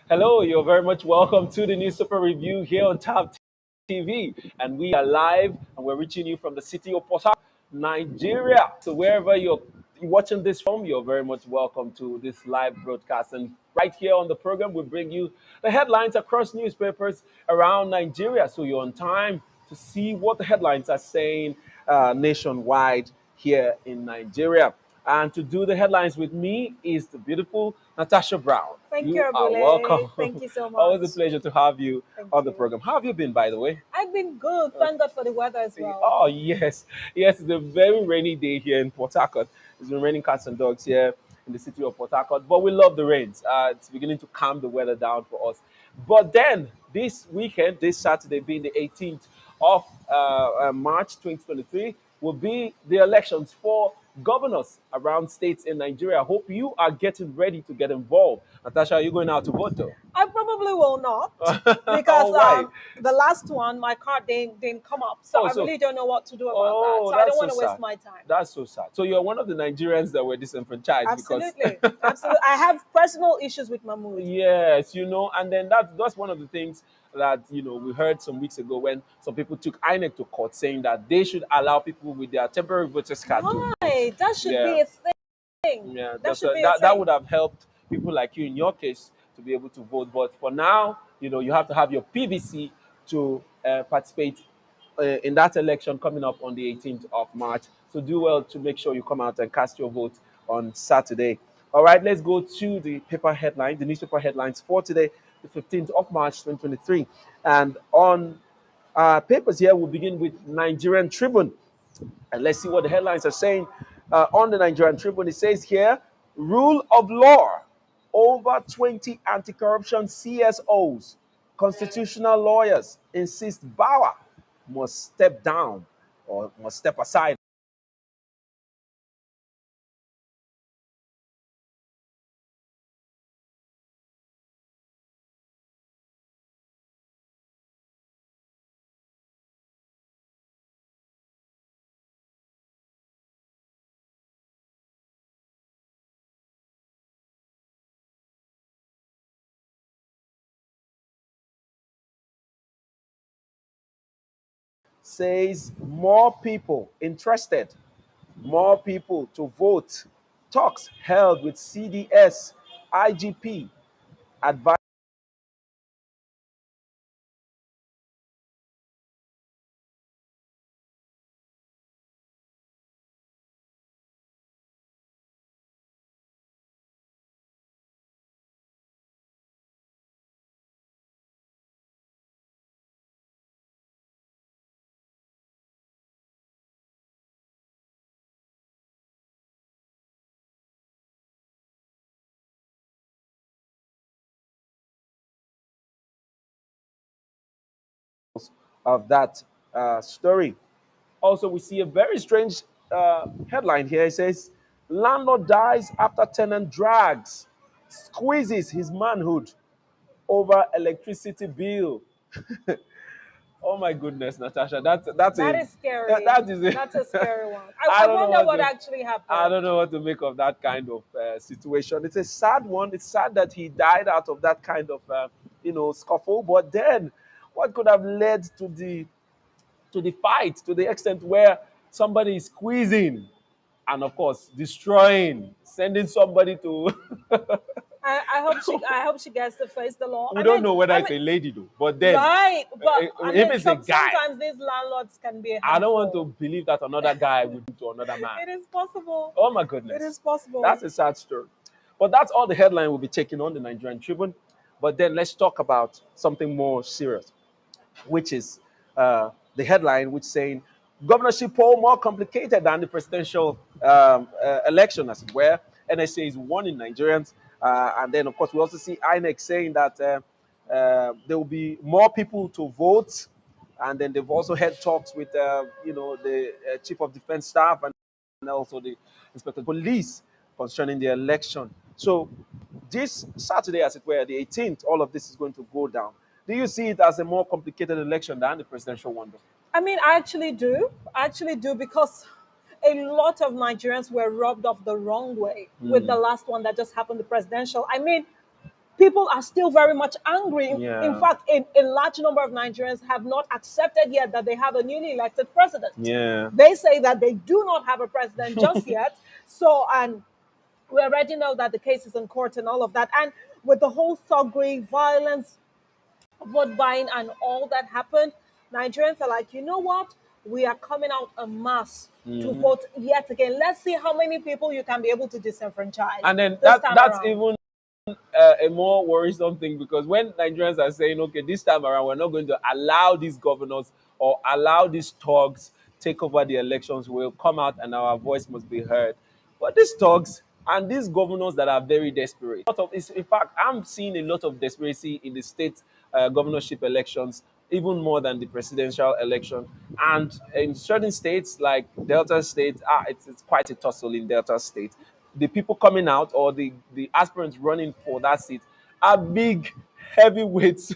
Hello, you're very much welcome to the Newspaper Review here on Tab TV. And we are live and we're reaching you from the city of Port Harcourt, Nigeria. So wherever you're watching this from, you're very much welcome to this live broadcast. And right here on the program, we bring you the headlines across newspapers around Nigeria. So you're on time to see what the headlines are saying nationwide here in Nigeria. And to do the headlines with me is the beautiful Natasha Brown. Thank you, You are Abule. welcome. Thank you so Always a much. pleasure to have you Thank on the you. program. How have you been, by the way? I've been good. Thank God for the weather as well. Oh, yes. Yes, it's a very rainy day here in Port Harcourt. It's been raining cats and dogs here in the city of Port Harcourt, but we love the rains. It's beginning to calm the weather down for us. But then, this weekend, this Saturday being the 18th of March 2023, will be the elections for governors around states in Nigeria. I hope you are getting ready to get involved. Natasha, are you going out to vote though? I probably will not because Oh, why? the last one, my card didn't come up. So Oh, I so really don't know what to do about that. Oh, So I don't that's so want to waste sad. my time. That's so sad. So you're one of the Nigerians that were disenfranchised because Absolutely. Absolutely. I have personal issues with my mood. yes, and then that's one of the things that we heard some weeks ago when some people took INEC to court saying that they should allow people with their temporary voters card to vote. Right. That should Yeah, be a thing. yeah, That that's should be a that thing. would have helped people like you in your case to be able to vote. But for now, you have to have your PVC to participate in that election coming up on the 18th of March. So do well to make sure you come out and cast your vote on Saturday. All right, let's go to the newspaper headlines for today, the 15th of March 2023. And on papers here, we'll begin with Nigerian Tribune. And let's see what the headlines are saying on the Nigerian Tribune. It says here, rule of law over 20 anti-corruption CSOs. Constitutional lawyers insist Bauer must step down or must step aside. Says more people interested, more people to vote. Talks held with CDS, IGP, advice. Of that story. Also, we see a very strange headline here. It says, landlord dies after tenant drags, squeezes his manhood over electricity bill. Oh my goodness, Natasha, that's That a is scary. that is That's a scary one. I I don't know wonder what what to actually I happened. don't know what to make of that kind of situation. It's a sad one. It's sad that he died out of that kind of scuffle. But then, what could have led to the fight to the extent where somebody is squeezing and of course destroying, sending somebody to I hope she gets to face the law. we don't know whether it's a lady though, but then Right, but I if mean, it's a guy, sometimes these landlords can be a I don't want to handful. believe that another guy would do to another man. It is possible. Oh my It is goodness. possible. That's a sad story. But that's all the headline we'll be taking on the Nigerian Tribune. But then let's talk about something more serious, which is the headline, which saying governorship poll more complicated than the presidential election, as it were. NSA is warning Nigerians, and then of course we also see INEC saying that there will be more people to vote, and then they've also had talks with the chief of defense staff and also the inspector of police concerning the election. So this Saturday, as it were, the 18th, all of this is going to go down. Do you see it as a more complicated election than the presidential one? I mean, I actually do. I actually do because a lot of Nigerians were rubbed off the wrong way with the last one that just happened, the presidential. I mean, people are still very much angry. In Yeah. fact, a large number of Nigerians have not accepted yet that they have a newly elected president. Yeah. They say that they do not have a president just yet. So, and we already know that the case is in court and all of that. And with the whole thuggery, violence, vote buying, and all that happened, Nigerians are like, you know what? We are coming out en masse to vote yet again. Let's see how many people you can be able to disenfranchise And then this time that's around. even a more worrisome thing, because when Nigerians are saying, okay, this time around, we're not going to allow these governors or allow these thugs take over the elections, we'll come out and our voice must be heard. But these thugs and these governors that are very desperate, in fact, I'm seeing a lot of desperation in the state governorship elections, even more than the presidential election. And in certain states like Delta State, it's quite a tussle in Delta State. The people coming out, or the aspirants running for that seat, are big heavyweights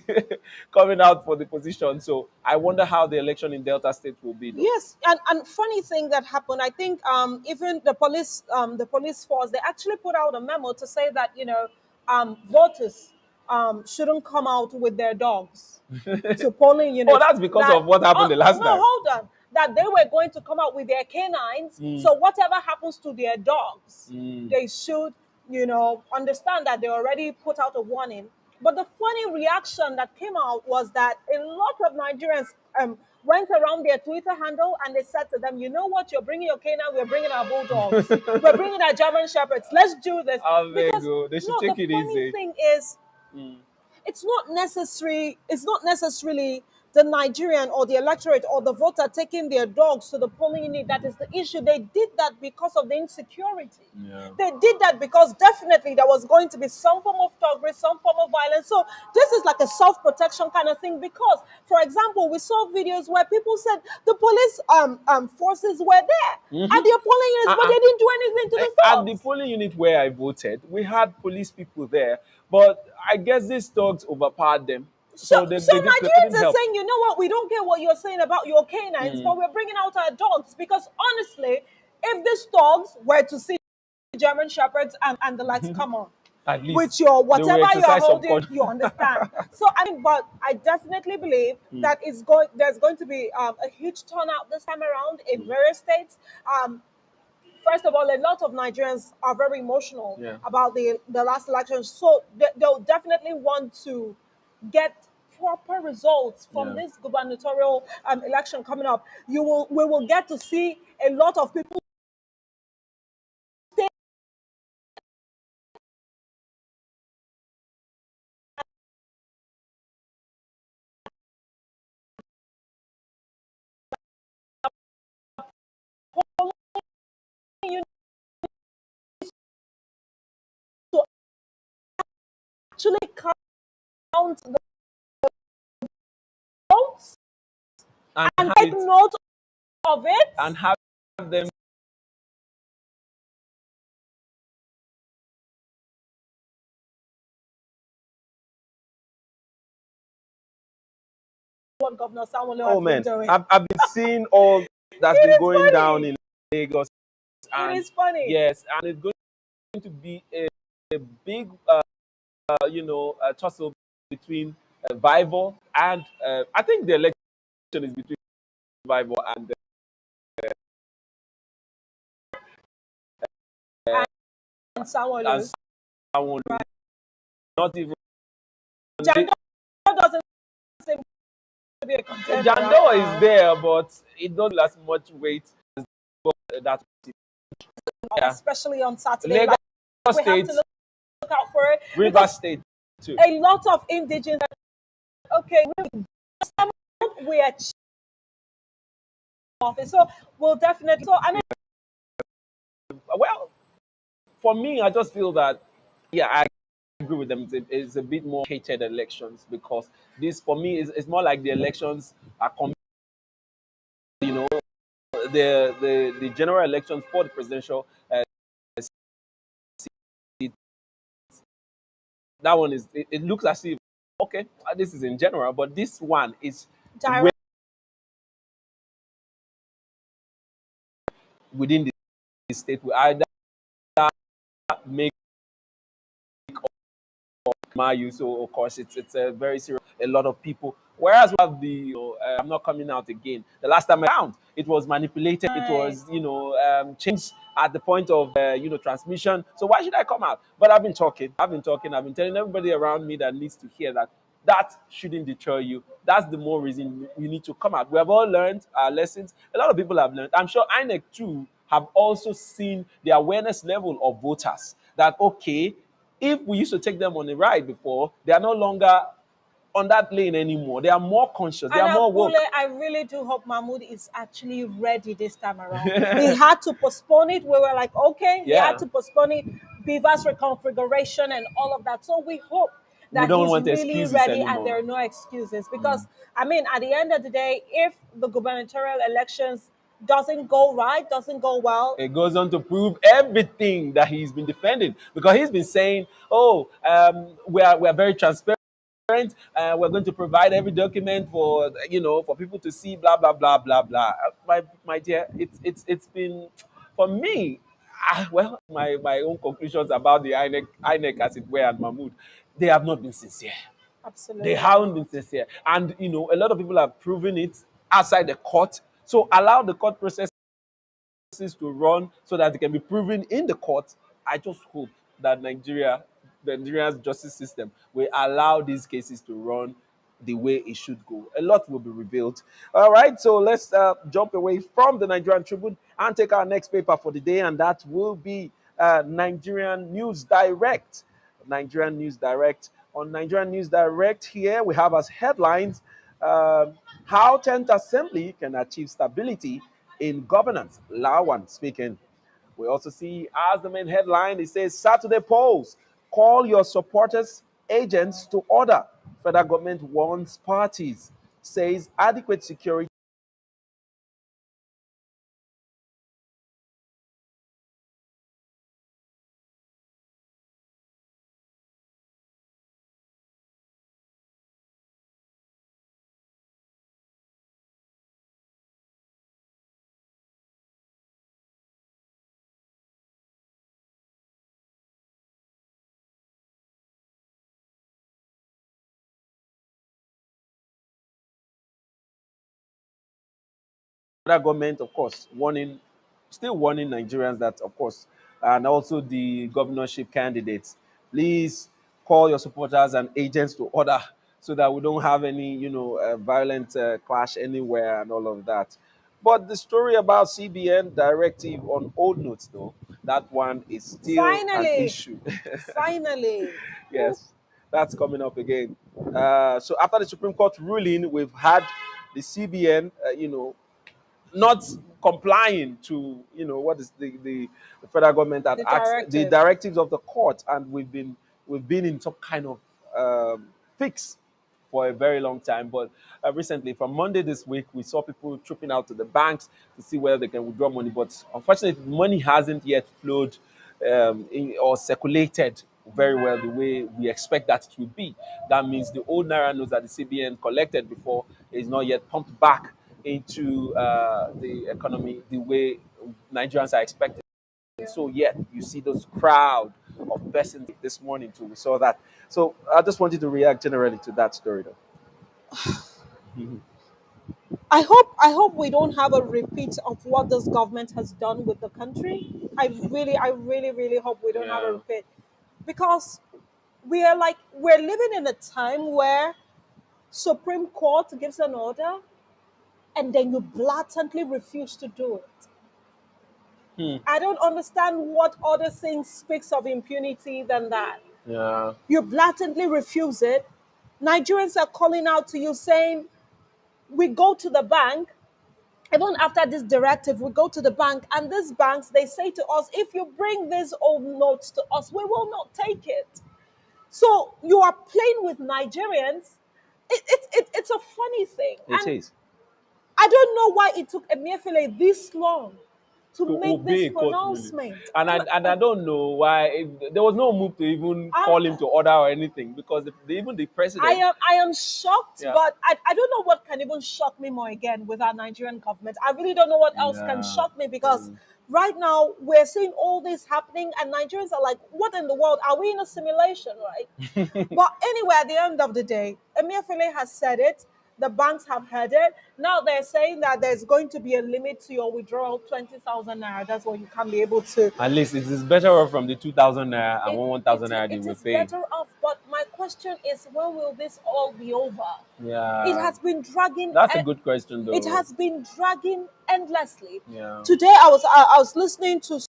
coming out for the position. So I wonder how the election in Delta State will be, though. Yes, and funny thing that happened, I think even the police force, they actually put out a memo to say that, voters shouldn't come out with their dogs to polling Oh, units. that's because That of what happened the last no, time. hold on, that they were going to come out with their canines. So whatever happens to their dogs, they should, understand that they already put out a warning. But the funny reaction that came out was that a lot of Nigerians went around their Twitter handle and they said to them, you know what, you're bringing your canine, we're bringing our bulldogs, we're bringing our German shepherds. Let's do this. Because They should no, the take it funny easy. thing is, it's not necessarily the Nigerian or the electorate or the voter taking their dogs to the polling unit that is the issue. They did that because of the insecurity. Yeah. They did that because definitely there was going to be some form of thuggery, some form of violence. So this is like a self-protection kind of thing. Because, for example, we saw videos where people said the police forces were there at the polling units, but Uh-uh. they didn't do anything to the At the thugs. polling unit where I voted, we had police people there, but I guess these thugs overpowered them, So, so so they couldn't Nigerians are help. saying, you know what, we don't care what you're saying about your canines, but we're bringing out our dogs. Because honestly, if these dogs were to see German shepherds and the likes, come on, At least with your they will whatever you are exercise some holding, control. you understand. So I mean, but I definitely believe that there's going to be a huge turnout this time around in various states. First of all, a lot of Nigerians are very emotional Yeah. about the last election, so they'll definitely want to get proper results from Yeah. this gubernatorial election coming up. We will get to see a lot of people to actually count the votes And and have take it note of it. and have them. What Governor Samuel Oh has been man, doing. I've been seeing all that's been It is going down funny. in Lagos, It and is funny. yes, and it's going to be a big, tussle between Vival and I think the election is between Vival And Samuel, and someone, not even Jando doesn't seem to be a contender right Jando is now. there, but it doesn't last much weight as that. Yeah, Especially on Saturday. Lagos Like, we have State, to look out for it River because State too. a lot of indigenous, okay, we are office, so we'll definitely. So I mean, Well, for me, I just feel that, yeah, I agree with them. It's a bit more hated elections, because this, for me, is more like the elections are, the general elections for the presidential seat That one is, it looks as if, okay, this is in general, but this one is where Direct. within the state we either make Mayu. So of course it's a very serious. A lot of people. Whereas we have the, I'm not coming out again. The last time I found it was manipulated. It Right. was changed at the point of transmission. So why should I come out? But I've been talking. I've been talking. I've been telling everybody around me that needs to hear that. That shouldn't deter you. That's the more reason you need to come out. We have all learned our lessons. A lot of people have learned. I'm sure INEC too have also seen the awareness level of voters. That okay, if we used to take them on a ride before, they are no longer on that lane anymore. They are more conscious. They And are more Abule, woke. I really do hope Mahmoud is actually ready this time around. He had to postpone it. We were like, okay, he had Yeah. to postpone it, Beaver's reconfiguration and all of that. So we hope We that don't he's want really excuses ready and there anymore. are no excuses. Because, I mean, at the end of the day, if the gubernatorial elections doesn't go right, doesn't go well, It goes on to prove everything that he's been defending because he's been saying, "Oh, we are very transparent. We're going to provide every document for for people to see." Blah blah blah blah blah. My dear, it's been for me. Well, my own conclusions about the INEC as it were and Mahmoud, they have not been sincere. They absolutely haven't been not. sincere, and a lot of people have proven it outside the court. So allow the court process to run so that it can be proven in the court. I just hope that Nigeria's justice system will allow these cases to run the way it should go. A lot will be revealed. All right, so let's jump away from the Nigerian Tribune and take our next paper for the day, and that will be Nigerian News Direct. Nigerian News Direct. On Nigerian News Direct, here we have as headlines how 10th Assembly can achieve stability in governance. Lawan speaking. We also see as the main headline, it says Saturday polls. Call your supporters, agents to order. Federal government warns parties, says adequate security federal government, of course, still warning Nigerians that, of course, and also the governorship candidates, please call your supporters and agents to order so that we don't have any, violent clash anywhere and all of that. But the story about CBN directive on old notes, though, that one is still an Finally, issue. finally. Whew. Yes, that's coming up again. So after the Supreme Court ruling, we've had the CBN, not complying to what is the federal government had The asked the directive. directives of the court, and we've been in some kind of fix for a very long time. But recently, from Monday this week, we saw people trooping out to the banks to see whether they can withdraw money. But unfortunately, money hasn't yet flowed or circulated very well the way we expect that it will be. That means the old naira notes that the CBN collected before is not yet pumped back into the economy the way Nigerians are expecting. So yet you see those crowd of persons this morning too. We saw that. So I just wanted to react generally to that story though. Mhm. I hope we don't have a repeat of what this government has done with the country. I really hope we don't have a Yeah. repeat. Because we're living in a time where Supreme Court gives an order and then you blatantly refuse to do it. Hmm. I don't understand what other thing speaks of impunity than that. Yeah. You blatantly refuse it. Nigerians are calling out to you saying, we go to the bank, even after this directive, we go to the bank, and these banks, they say to us, if you bring these old notes to us, we will not take it. So you are playing with Nigerians. It's a funny thing. It And is. I don't know why it took Emefiele this long to to make this obey a court ruling. pronouncement. And I don't know why there was no move to even I, call him to order or anything, because even the president. I am shocked, Yeah. but I don't know what can even shock me more again with our Nigerian government. I really don't know what else can Yeah. shock me because right now we're seeing all this happening and Nigerians are like, what in the world? Are we in a simulation, right? But anyway, at the end of the day, Emir Fele has said it. The banks have heard it. Now they're saying that there's going to be a limit to your withdrawal, 20,000 naira. That's what you can be able to. At least it is better off from the 2,000 naira and It, 1,000 naira they it were is paying. better off. But my question is, when will this all be over? It Yeah. has been dragging. That's a good question, It though. has been dragging endlessly. Yeah. Today, I was listening to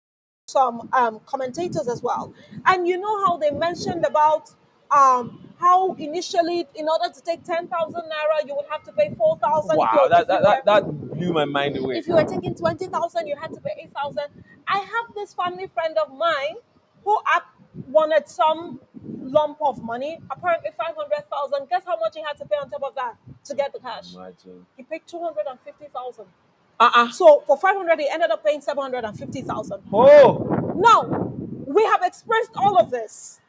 some commentators as well, and you know how they mentioned about how initially, in order to take 10,000 naira, you would have to pay 4,000. Wow, If you were that blew my mind away. if you were taking 20,000, you had to pay 8,000. I have this family friend of mine who wanted some lump of money, apparently 500,000. Guess how much he had to pay on top of that to get the cash? Imagine. He paid 250,000. Uh-uh. So for 500, he ended up paying 750,000. Oh, Now, we have expressed all of this.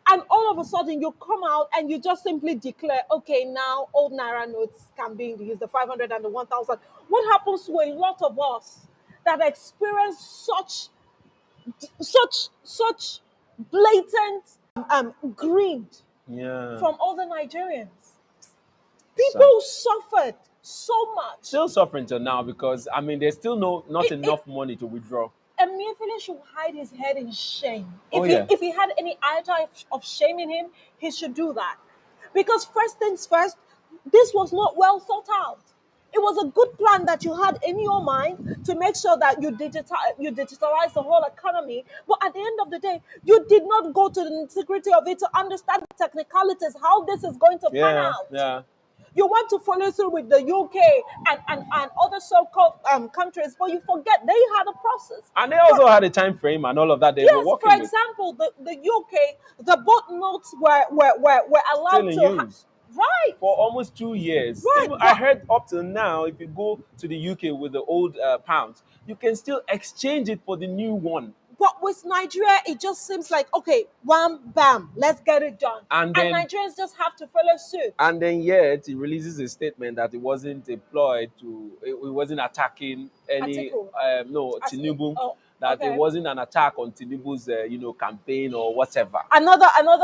And all of a sudden, you come out and you just simply declare, okay, now old Naira notes can be used, the 500 and the 1,000. What happens to a lot of us that experience such blatant greed yeah. from other Nigerians? So, People suffered so much. still suffering till now, because I mean there's still not It enough money to withdraw. Emir should hide his head in shame. Oh yeah. If he had any iota of shame in him, he should do that. Because first things first, this was not well thought out. It was a good plan that you had in your mind to make sure that you digitalize the whole economy. But at the end of the day, you did not go to the nitty-gritty of it to understand the technicalities, how this is going to pan Yeah, out. yeah. You want to follow through with the UK and other so-called countries, but you forget they had a process. And they also had a time frame and all of that they were Yes, for working with. example, the UK, the boat notes were Still allowed in to use right, for almost 2 years. right. Even I heard up till now, if you go to the UK with the old pounds, you can still exchange it for the new one. But with Nigeria, it just seems like, okay, wham, bam, let's get it done. And And then Nigerians just have to follow suit. yet he releases a statement that it wasn't deployed to, it wasn't attacking any, Atiku. no, Tinubu, Oh, that it okay. wasn't an attack on Tinubu's, campaign or whatever. Another Side of-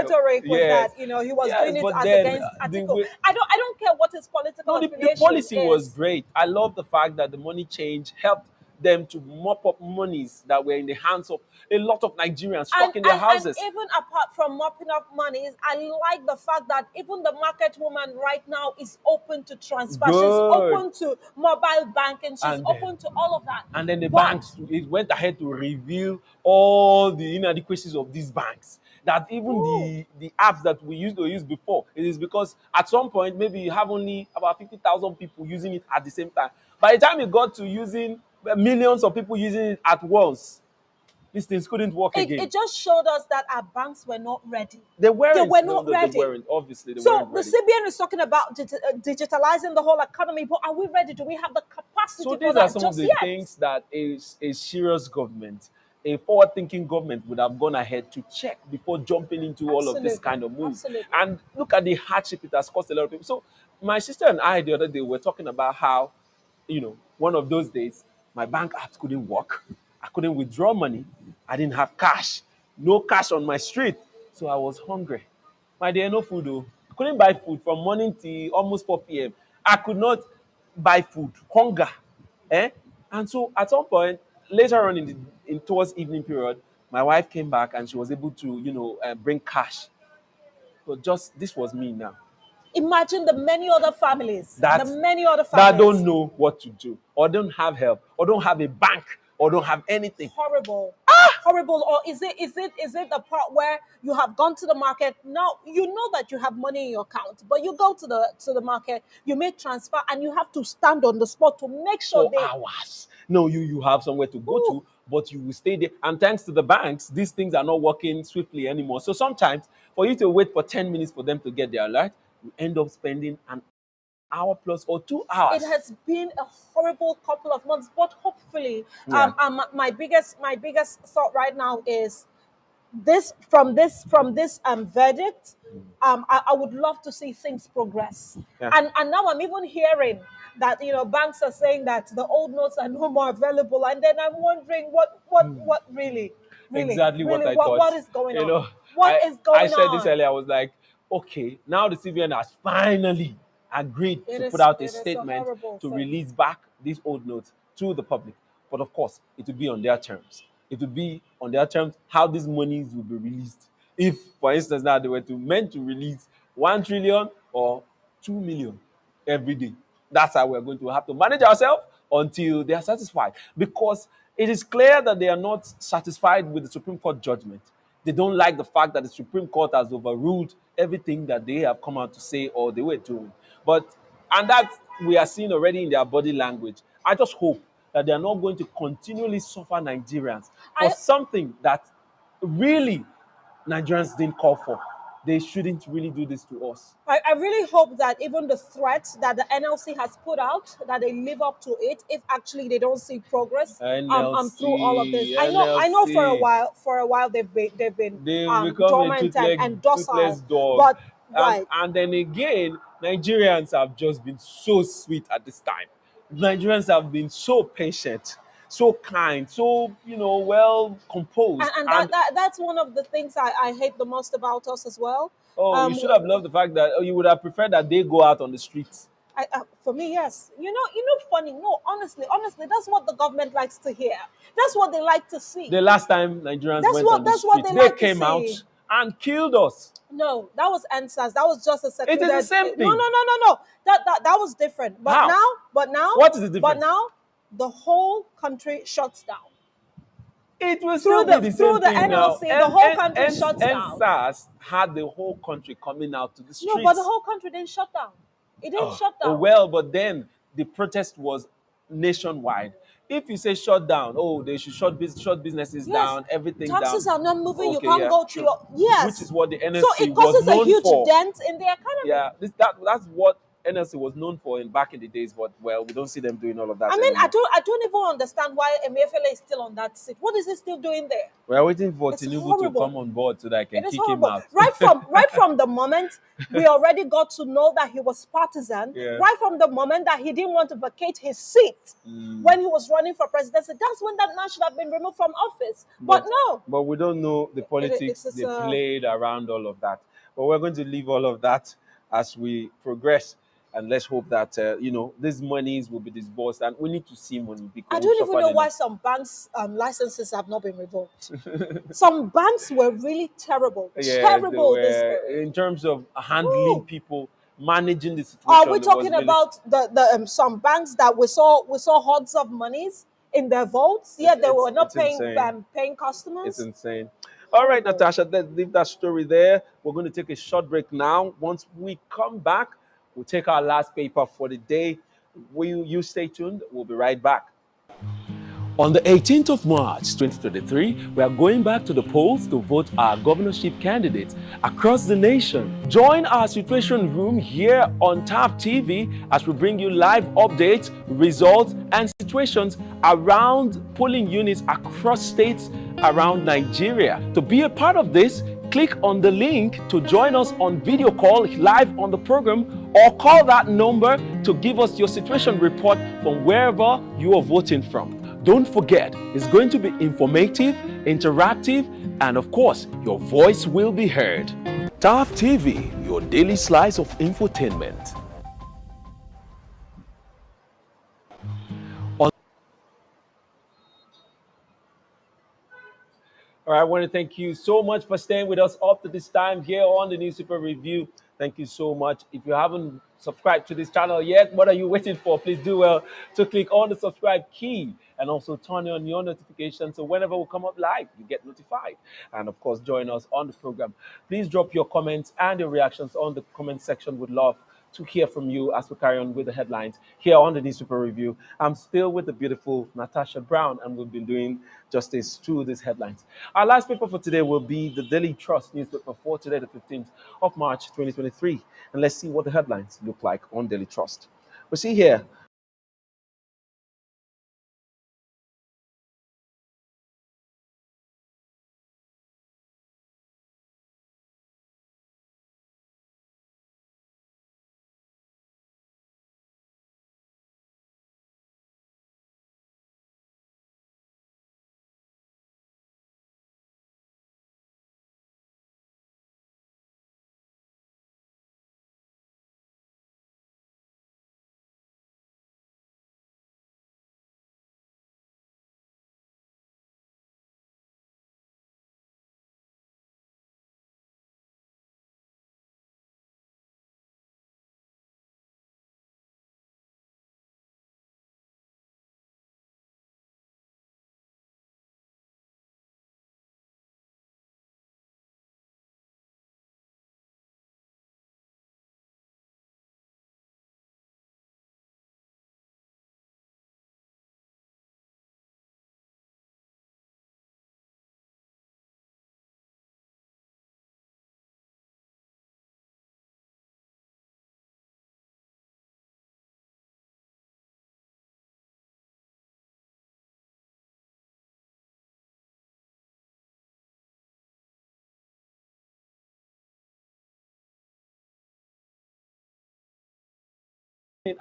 rhetoric was yes, that he was yes, doing it but as then against the Atiku. way, I don't care what his political no, the affiliation policy was is. great. I love the fact that the money change helped them to mop up monies that were in the hands of a lot of Nigerians stuck in their And houses. even apart from mopping up monies, I like the fact that even the market woman right now is open to transfer. She's Good. open to mobile banking. She's And then open to all of that. and then the But banks, it went ahead to reveal all the inadequacies of these banks, that even ooh, the apps that we used to use before, it is because at some point maybe you have only about 50,000 people using it at the same time. By the time it got to using millions of people using it at once, these things couldn't work again. it just showed us that our banks were not ready. They They weren't. were No, not no, they ready. weren't. Obviously, they So weren't the ready. CBN is talking about digitalizing the whole economy, but are we ready? Do we have the So capacity for these are that some of just the yet? things that a serious government, a forward-thinking government would have gone ahead to check before jumping into all of this Absolutely, kind of moves. absolutely. And look at the hardship it has caused a lot of people. So my sister and I the other day were talking about how, one of those days my bank apps couldn't work. I couldn't withdraw money. I didn't have cash. No cash on my street. So I was hungry. My dear, no food though. I couldn't buy food from morning till almost 4 p.m. I could not buy food. Hunger. Eh? And so at some point, later on in towards evening period, my wife came back and she was able to, bring cash. But just this was me now. Imagine the many other families, the That many other that don't families. know what to do, or don't have help, or don't have a bank, or don't have anything. Horrible. Horrible. Or is it the part where you have gone to the market? Now you know that you have money in your account, but you go to the market, you make transfer, and you have to stand on the spot to make sure For they hours. No, you have somewhere to go ooh, to, but you will stay there. And thanks to the banks, these things are not working swiftly anymore. So sometimes for you to wait for 10 minutes for them to get their alert, you end up spending an hour plus or 2 It hours. has been a horrible couple of months, but hopefully, Yeah. my biggest thought right now is from this verdict. I would love to see things progress. Yeah. And now I'm even hearing that banks are saying that the old notes are no more available, and then I'm wondering what really Exactly what really I what thought. what is going You on? know, What I is I going said this on? earlier. I was like, okay, now the CBN has finally agreed It to put is out a it is a statement horrible to thing. release back these old notes to the public. But of course, it will be on their terms. It will be on their terms how these monies will be released. If, for instance, now they were meant to release 1 trillion or 2 million every day. That's how we're going to have to manage ourselves until they are satisfied. Because it is clear that they are not satisfied with the Supreme Court judgment. They don't like the fact that the Supreme Court has overruled everything that they have come out to say or they were doing. But and that we are seeing already in their body language. I just hope that they are not going to continually suffer Nigerians for I something that really Nigerians didn't call for. They shouldn't really do this to us. I really hope that even the threat that the NLC has put out, that they live up to it. If actually they don't see progress, through all of this, NLC, I know NLC. for a while they've been They become a dormant and docile, toothless dog. but right. And then again, Nigerians have just been so sweet at this time. Nigerians have been so patient, so kind, so well and, composed. and that, And that that's one of the things I hate the most about us as well. oh, you Um, should have loved the fact that you would have preferred that they go out on the streets. for me, yes. Funny. No, honestly, that's what the government likes to hear. That's what they like to see. The last time Nigerians That's went what on the that's what streets, they they like to came see. out and killed us. No, that was NSAS. That was just a It is the secluded. same No, no, thing. no, no, no. That was different. But How? now, but now, What is the but difference? now, the whole country shuts down It will through still be the the through same the thing now. NLC. The whole country shuts And down. SARS had the whole country coming out to the No, but the streets. whole country didn't shut down. It didn't Oh, shut oh down. well, but then the protest was nationwide. If you say shut down, oh, they should shut businesses Yes, down, everything down. taxes are not moving. You Okay, can't yeah, go to true. your Which yes. is what the So NSC it was causes a known huge for. dent in the economy. Yeah, that's what NSC was known for in back in the days. But well, we don't see them doing all of that I mean, I anymore. don't I don't even understand why Emefiele is still on that seat. What is he still doing there? We are waiting for It's Tinubu to horrible. come on board so that I can It is kick him horrible. out. Right from the moment we already got to know that he was partisan, Yeah. right from the moment that he didn't want to vacate his seat when he was running for presidency, that's when that man should have been removed from office. But no, But we don't know the it's politics just they played around all of that. But we're going to leave all of that as we progress, and let's hope that these monies will be disbursed, and we need to see money I because we've don't even suffered know why enough. some banks' licenses have not been revoked. Some banks were really terrible, Yes, they terrible. This were in terms of handling Woo. people, managing the Are situation. we It was talking really about the some banks that we saw hordes of monies in their vaults? it's Yet they were not it's paying insane. It's customers. insane. All right, Horrible. Natasha, let's leave that story there. We're going to take a short break now. Once we come back, we'll take our last paper for the day. Will you stay tuned? We'll be right back. On the 18th of March 2023, we are going back to the polls to vote our governorship candidates across the nation. Join our situation room here on TAP TV as we bring you live updates, results, and situations around polling units across states around Nigeria. To be a part of this, click on the link to join us on video call live on the program, or call that number to give us your situation report from wherever you are voting from. Don't forget, it's going to be informative, interactive, and of course, your voice will be heard. TAF TV, your daily slice of infotainment. All right, I want to thank you so much for staying with us up to this time here on the Newspaper Review. Thank you so much. If you haven't subscribed to this channel yet, what are you waiting for? Please do well to click on the subscribe key and also turn on your notifications so whenever we come up live, you get notified. And of course, join us on the program. Please drop your comments and your reactions on the comment section. Would love to hear from you as we carry on with the headlines here on the Newspaper Review. I'm still with the beautiful Natasha Brown, and we've been doing justice to these headlines. Our last paper for today will be the Daily Trust newspaper for today, the 15th of March, 2023. And let's see what the headlines look like on Daily Trust. We see here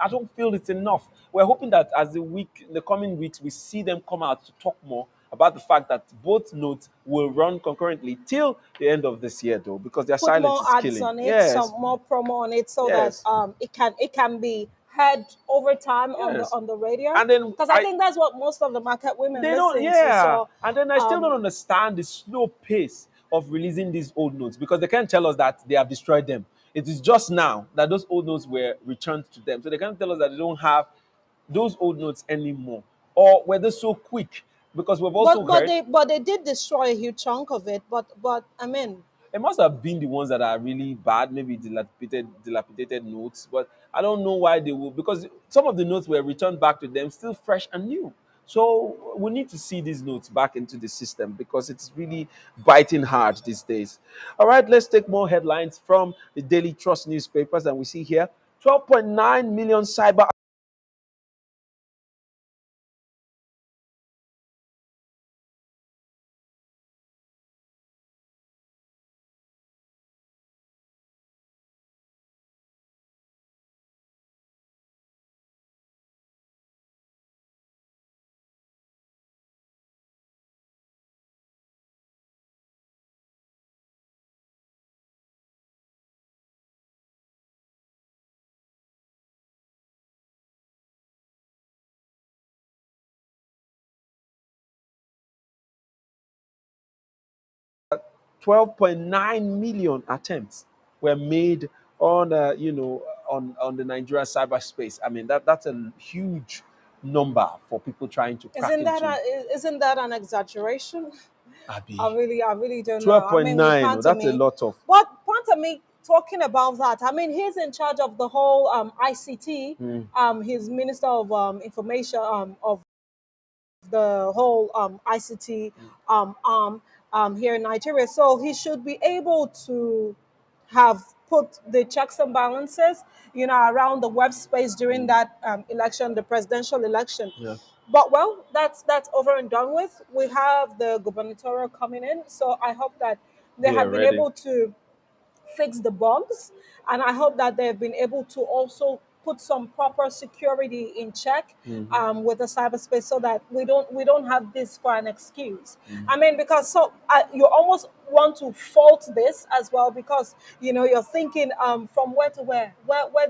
I don't feel it's enough. We're hoping that as the coming weeks, we see them come out to talk more about the fact that both notes will run concurrently till the end of this year, though, because their Put silence more is ads killing. on it, some Yes, more promo on it, so that yes, it can be heard over time on the yes. radio. And then Because I think that's what most of the market women they don't, listen to. yeah. So And then I still don't um, understand the slow pace of releasing these old notes because they can't tell us that they have destroyed them. It is just now that those old notes were returned to them. So they can't tell us that they don't have those old notes anymore. Or were they so quick? Because we've also heard but they did destroy a huge chunk of it. But I mean, it must have been the ones that are really bad, maybe dilapidated notes. But I don't know why they will, because some of the notes were returned back to them still fresh and new. So we need to see these notes back into the system because it's really biting hard these days. All right, let's take more headlines from the Daily Trust newspapers, and we see here 12.9 million cyber 12.9 million attempts were made on on the Nigerian cyberspace. I mean that's a huge number for people trying to crack isn't that into isn't that an exaggeration? Abi. I really don't know. I mean, with 12.9, that's a Pantami, lot of but Pantami talking about that. I mean, he's in charge of the whole ICT. mm, He's Minister of Information of the whole ICT arm here in Nigeria. So he should be able to have put the checks and balances, around the web space during mm, that election, the presidential election. yeah. But well, that's over and done with. We have the gubernatorial coming in, so I hope that they They are have been ready. able to fix the bugs, and I hope that they've been able to also put some proper security in check Mhm, with the cyberspace, so that we don't have this for an excuse. I mhm. mean, because you almost want to fault this as well, because you're thinking, from where to where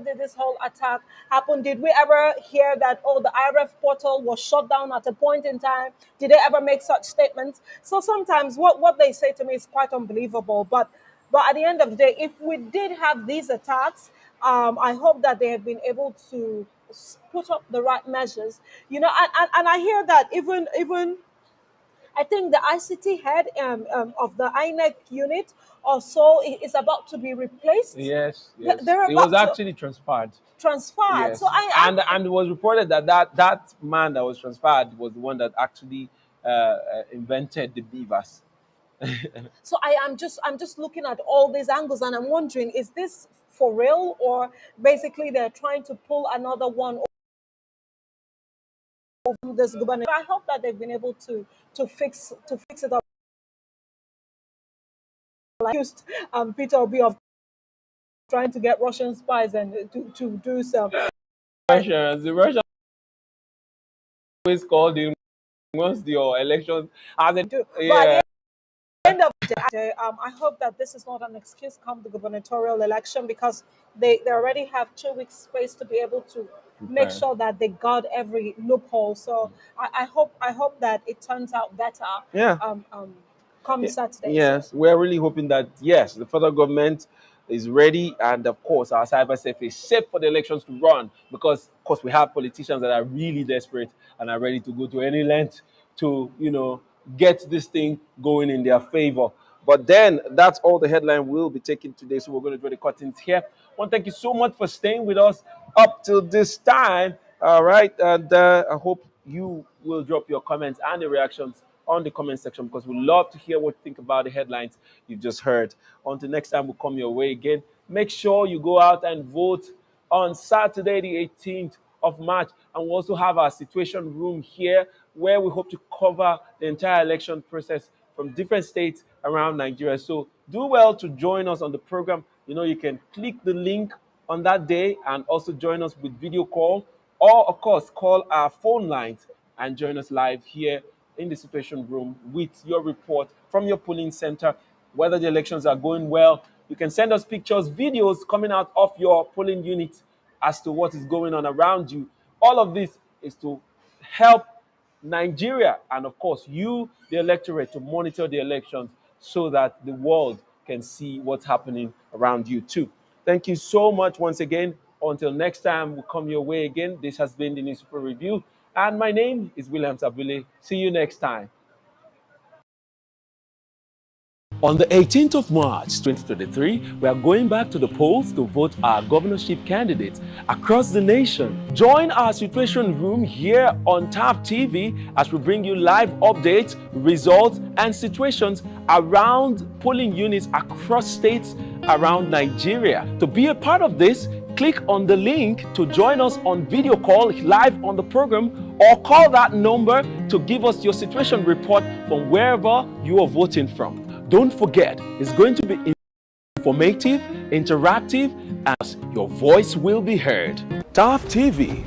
did this whole attack happen? Did we ever hear that, oh, the IRF portal was shut down at a point in time? Did they ever make such statements? So sometimes what they say to me is quite unbelievable. But at the end of the day, if we did have these attacks, I hope that they have been able to put up the right measures. And I hear that even I think the ICT head of the INEC unit also is about to be replaced. Yes, yes. They're It was about to actually transferred. transferred. So Yes, and it was reported that that man that was transferred was the one that actually invented the beavers. so I'm just looking at all these angles and I'm wondering, is this for real, or basically they're trying to pull another one over this government? I hope that they've been able to fix it up. Like accused Peter Obi of trying to get Russian spies and to do some. The Russians always called in once your elections as a But yeah. at the end of the day, I hope that this is not an excuse come the gubernatorial election, because they already have 2 weeks space to be able to make Prepare. sure that they guard every loophole. So I hope that it turns out better Yeah. um, um, come Saturday. So Yes, we're really hoping that yes, the federal government is ready, and of course, our cyber safe is safe for the elections to run. Because, of course, we have politicians that are really desperate and are ready to go to any length to get this thing going in their favor. But then that's all the headline we'll be taking today. So we're going to draw the curtains here. I want to thank you so much for staying with us up till this time. All right, and I hope you will drop your comments and the reactions on the comment section, because we love to hear what you think about the headlines you've just heard. Until next time, we'll come your way again. Make sure you go out and vote on Saturday, the 18th of March. And we also have our situation room here where we hope to cover the entire election process from different states around Nigeria. So do well to join us on the program. You can click the link on that day and also join us with video call, or of course call our phone lines and join us live here in the situation room with your report from your polling center, whether the elections are going well. You can send us pictures, videos coming out of your polling unit as to what is going on around you. All of this is to help Nigeria and, of course, you, the electorate, to monitor the elections so that the world can see what's happening around you, too. Thank you so much once again. Until next time, we'll come your way again. This has been the Newspaper Review, and my name is William Sabule. See you next time. On the 18th of March 2023, we are going back to the polls to vote our governorship candidates across the nation. Join our situation room here on TAF TV as we bring you live updates, results, and situations around polling units across states around Nigeria. To be a part of this, click on the link to join us on video call live on the program, or call that number to give us your situation report from wherever you are voting from. Don't forget, it's going to be informative, interactive, as your voice will be heard. TAF TV,